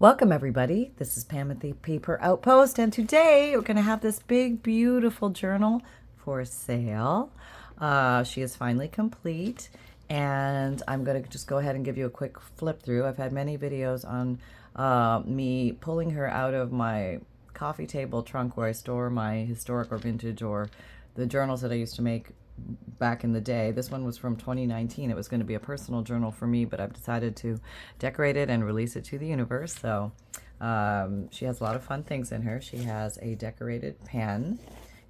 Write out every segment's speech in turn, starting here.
Welcome everybody. This is Pam at the Paper Outpost, and today we're going to have this big, beautiful journal for sale. She is finally complete, and I'm going to just go ahead and give you a quick flip through. I've had many videos on me pulling her out of my coffee table trunk where I store my historic or vintage or the journals that I used to make back in the day. This one was from 2019. It was going to be a personal journal for me, but I've decided to decorate it and release it to the universe. So she has a lot of fun things in her. She has a decorated pen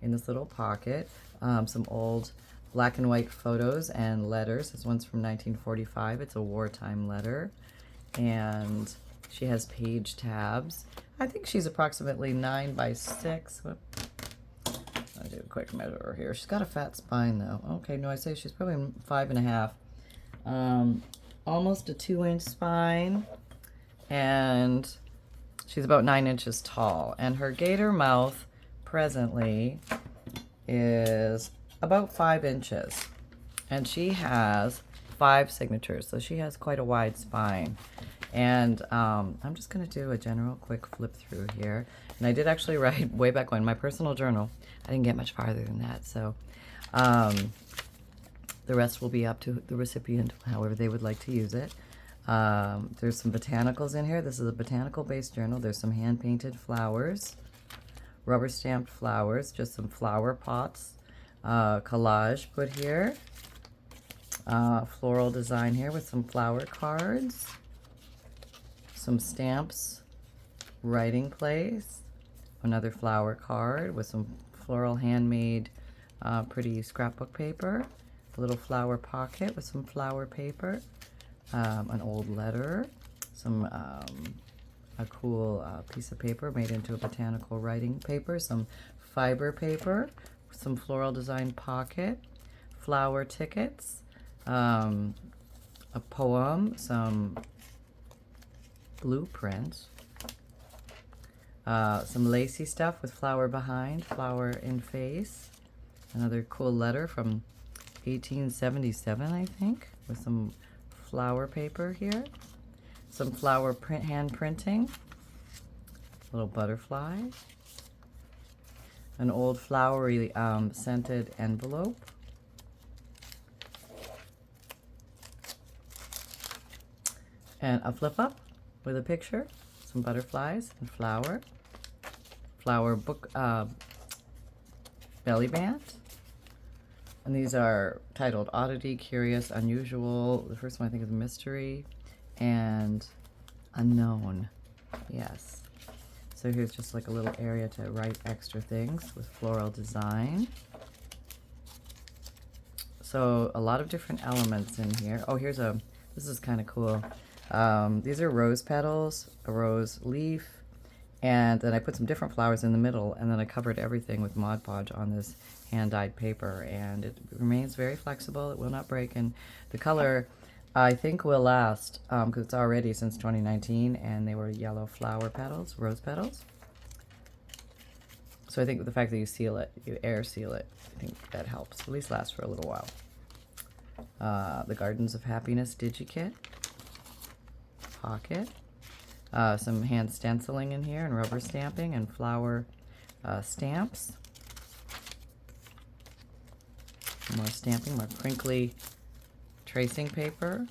in this little pocket, some old black and white photos and letters. This one's from 1945. It's a wartime letter. And she has page tabs. I think she's approximately 9 by 6. I'll do a quick measure here. She's got a fat spine though. Okay, no, I say she's probably 5.5. Almost a 2-inch spine. And she's about 9 inches tall. And her gator mouth presently is about 5 inches. And she has 5 signatures. So she has quite a wide spine. And I'm just going to do a general quick flip through here. And I did actually write way back when, my personal journal. I didn't get much farther than that. So the rest will be up to the recipient, however they would like to use it. There's some botanicals in here. This is a botanical-based journal. There's some hand-painted flowers, rubber-stamped flowers, just some flower pots, collage put here, floral design here with some flower cards, some stamps, writing place, another flower card with some floral handmade pretty scrapbook paper, a little flower pocket with some flower paper, an old letter, some a cool piece of paper made into a botanical writing paper, some fiber paper, some floral design pocket, flower tickets, a poem, some blueprints, some lacy stuff with flower behind, flower in face, another cool letter from 1877, I think, with some flower paper here, some flower print, hand printing, little butterfly, an old flowery scented envelope, and a flip up with a picture, some butterflies and flower book belly band. And these are titled Oddity, Curious, Unusual. The first one I think is Mystery and Unknown. Yes. So here's just like a little area to write extra things with floral design. So a lot of different elements in here. Oh, this is kind of cool. These are rose petals, a rose leaf, and then I put some different flowers in the middle, and then I covered everything with Mod Podge on this hand-dyed paper, and it remains very flexible. It will not break, and the color I think will last because it's already since 2019, and they were yellow flower petals, rose petals. So I think the fact that you seal it, you air seal it, I think that helps. At least last for a little while. The Gardens of Happiness Digikit pocket. Some hand stenciling in here and rubber stamping and flower stamps. More stamping, more crinkly tracing paper.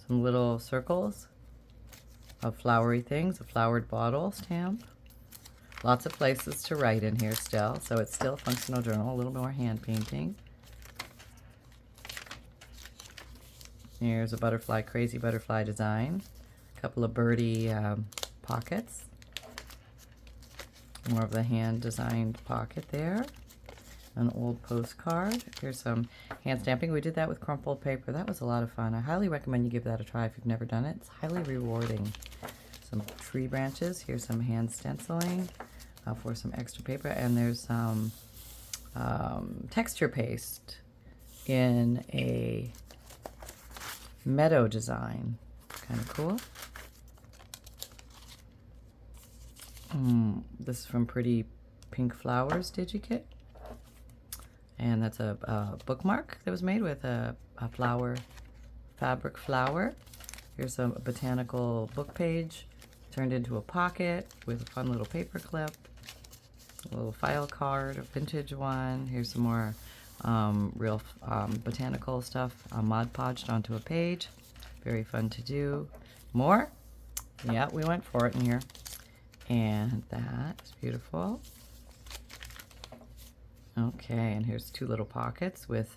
Some little circles of flowery things, a flowered bottle stamp. Lots of places to write in here still, so it's still a functional journal, a little more hand painting. Here's a butterfly, crazy butterfly design. A couple of birdie pockets. More of the hand-designed pocket there. An old postcard. Here's some hand stamping. We did that with crumpled paper. That was a lot of fun. I highly recommend you give that a try if you've never done it. It's highly rewarding. Some tree branches. Here's some hand stenciling for some extra paper. And there's some texture paste in a meadow design. Kind of cool. This is from Pretty Pink Flowers Digikit. And that's a bookmark that was made with a fabric flower. Here's a botanical book page turned into a pocket with a fun little paper clip, a little file card, a vintage one. Here's some more real botanical stuff Mod Podged onto a page. Very fun to do. More? Yeah, we went for it in here. And that is beautiful. Okay, and here's 2 little pockets with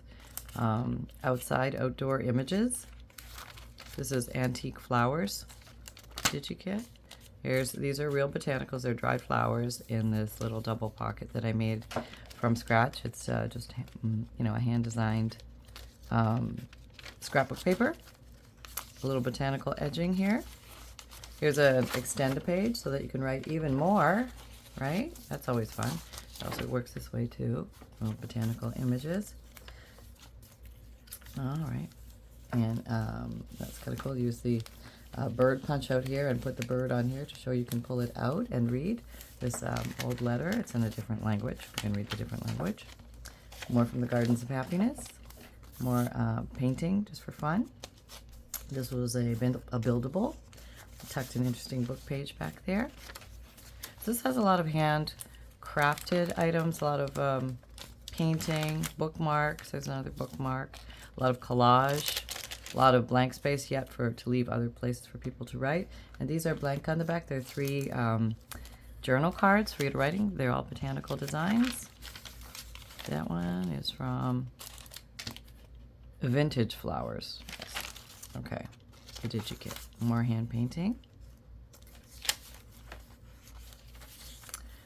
outdoor images. This is Antique Flowers DigiKit. These are real botanicals. They're dried flowers in this little double pocket that I made from scratch. It's just, a hand-designed scrapbook paper. A little botanical edging here. Here's an extend a page so that you can write even more, right? That's always fun. It also works this way too. Little botanical images. All right. And that's kind of cool. Use the bird punch out here and put the bird on here to show you can pull it out and read this old letter. It's in a different language. You can read the different language. More from the Gardens of Happiness. More painting just for fun. This was a buildable. Tucked an interesting book page back there. So this has a lot of hand-crafted items, a lot of painting, bookmarks. There's another bookmark. A lot of collage. A lot of blank space yet to leave other places for people to write. And these are blank on the back. They're 3 journal cards for you to writing. They're all botanical designs. That one is from Vintage Flowers. Yes. Okay. The DigiKit. More hand painting.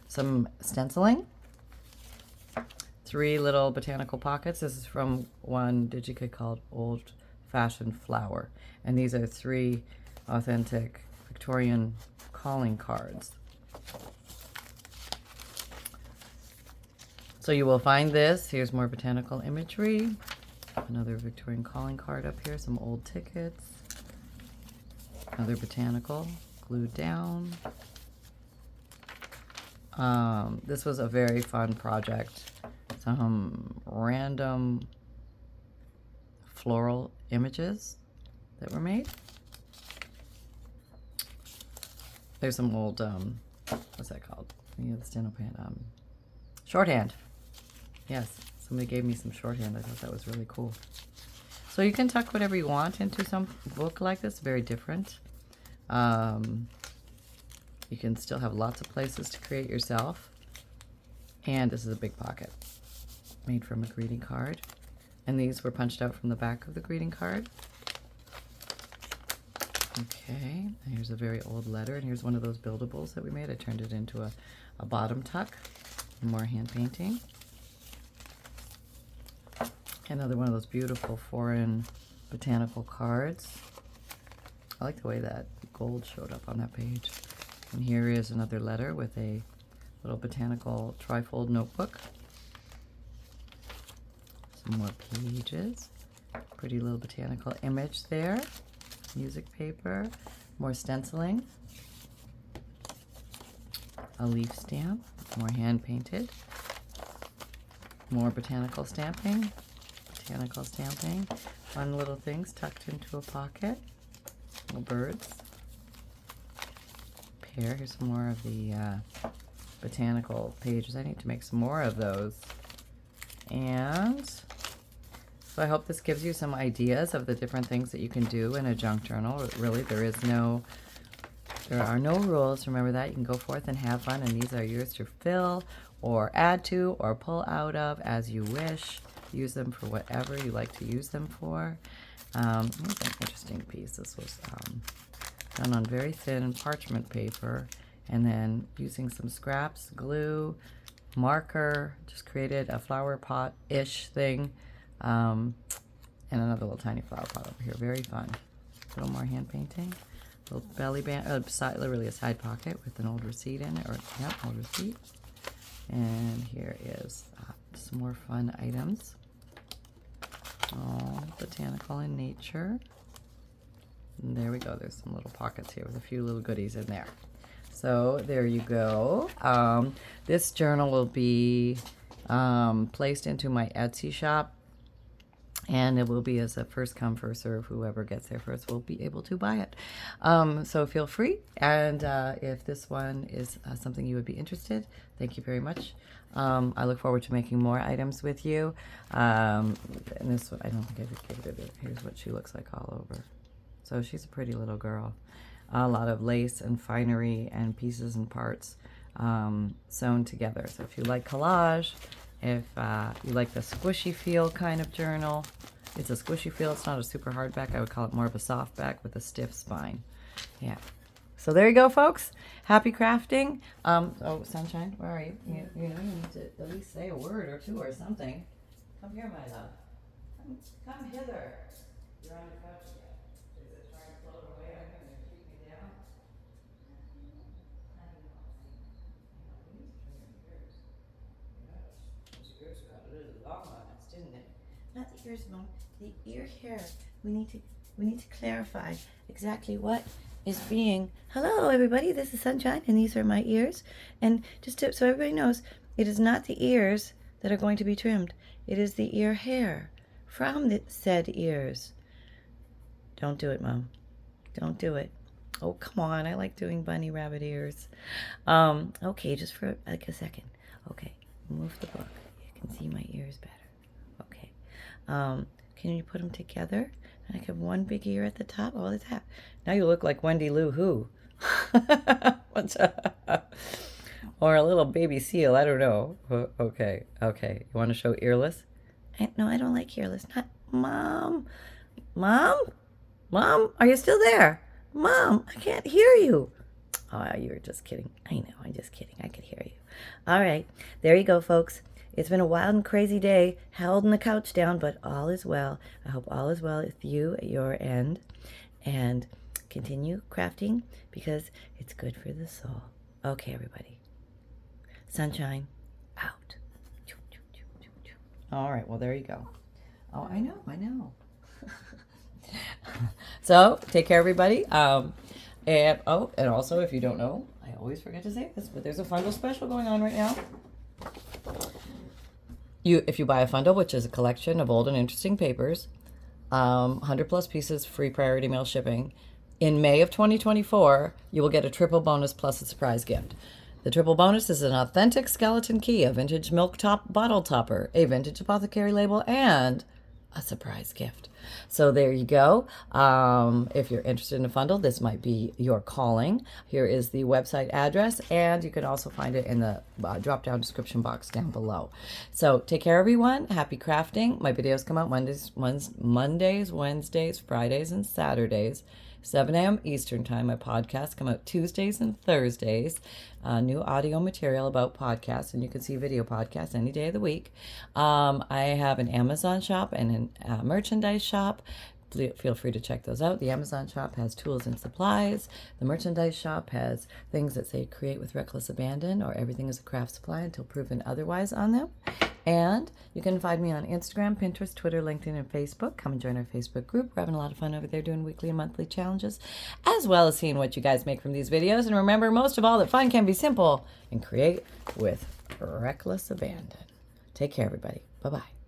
Some stenciling. 3 little botanical pockets. This is from one DigiKit called Old Fashioned Flower. And these are 3 authentic Victorian calling cards. So you will find this. Here's more botanical imagery. Another Victorian calling card up here. Some old tickets. Another botanical glued down. This was a very fun project. Some random floral images that were made. There's some old, what's that called? The stand-up hand, shorthand. Yes, somebody gave me some shorthand. I thought that was really cool. So you can tuck whatever you want into some book like this. Very different. You can still have lots of places to create yourself. And this is a big pocket made from a greeting card. And these were punched out from the back of the greeting card. Okay, here's a very old letter. And here's one of those buildables that we made. I turned it into a bottom tuck. More hand painting. Another one of those beautiful foreign botanical cards. I like the way that gold showed up on that page. And here is another letter with a little botanical trifold notebook. Some more pages. Pretty little botanical image there. Music paper. More stenciling. A leaf stamp. More hand painted. More botanical stamping. Botanical stamping. Fun little things tucked into a pocket. Little birds. Here, here's some more of the botanical pages. I need to make some more of those. And so I hope this gives you some ideas of the different things that you can do in a junk journal. Really, there are no rules. Remember that. You can go forth and have fun, and these are yours to fill or add to or pull out of as you wish. Use them for whatever you like to use them for. Here's an interesting piece. This was done on very thin parchment paper, and then using some scraps, glue, marker, just created a flower pot-ish thing, and another little tiny flower pot over here. Very fun. A little more hand painting. A little belly band, literally a side pocket with an old receipt in it, old receipt. And here is some more fun items. Oh, botanical in nature. And there we go. There's some little pockets here with a few little goodies in there. So there you go. This journal will be placed into my Etsy shop And it will be as a first come, first serve. Whoever gets there first will be able to buy it. So feel free. And if this one is something you would be interested, thank you very much. I look forward to making more items with you. And this one, I don't think I could give it. Here's what she looks like all over. So she's a pretty little girl. A lot of lace and finery and pieces and parts sewn together. So if you like collage, if you like the squishy feel kind of journal, it's a squishy feel. It's not a super hard back. I would call it more of a soft back with a stiff spine. Yeah. So there you go, folks. Happy crafting. Oh, Sunshine, where are you? You know, you need to at least say a word or two or something. Come here, my love. Come hither. You're on the couch again. Is it trying to float away? I'm going to keep me down. Ears got a little long on us, didn't it? Not the ears, Mom. The ear hair. We need to clarify exactly what is being. Hello, everybody. This is Sunshine, and these are my ears. And just so everybody knows, it is not the ears that are going to be trimmed. It is the ear hair from the said ears. Don't do it, Mom. Don't do it. Oh, come on. I like doing bunny rabbit ears. Okay, just for like a second. Okay, move the book. You can see my ears better. Okay. Can you put them together? And I have one big ear at the top. Oh, that's that. Now you look like Wendy Lou Who. What's up? Or a little baby seal. I don't know. Okay. Okay. You want to show earless? No, I don't like earless. Not Mom. Mom? Mom? Are you still there? Mom, I can't hear you. Oh, you were just kidding. I know. I'm just kidding. I could hear you. All right. There you go, folks. It's been a wild and crazy day, holding the couch down, but all is well. I hope all is well with you at your end. And continue crafting because it's good for the soul. Okay, everybody. Sunshine, out. All right, well, there you go. Oh, I know. So, take care, everybody. And also, if you don't know, I always forget to say this, but there's a Fundle special going on right now. If you buy a Fundle, which is a collection of old and interesting papers, 100 plus pieces, free priority mail shipping, in May of 2024, you will get a triple bonus plus a surprise gift. The triple bonus is an authentic skeleton key, a vintage milk top bottle topper, a vintage Apothecary label, and a surprise gift. So there you go. If you're interested in a Fundle, this might be your calling. Here is the website address, and you can also find it in the drop-down description box down below. So take care, everyone. Happy crafting. My videos come out Mondays, Wednesdays, Fridays, and Saturdays. 7 a.m. Eastern Time. My podcasts come out Tuesdays and Thursdays. New audio material about podcasts, and you can see video podcasts any day of the week. I have an Amazon shop and a merchandise shop. Feel free to check those out. The Amazon shop has tools and supplies. The merchandise shop has things that say create with reckless abandon, or everything is a craft supply until proven otherwise on them. And you can find me on Instagram, Pinterest, Twitter, LinkedIn, and Facebook. Come and join our Facebook group. We're having a lot of fun over there doing weekly and monthly challenges, as well as seeing what you guys make from these videos. And remember, most of all, that fun can be simple and create with reckless abandon. Take care, everybody. Bye-bye.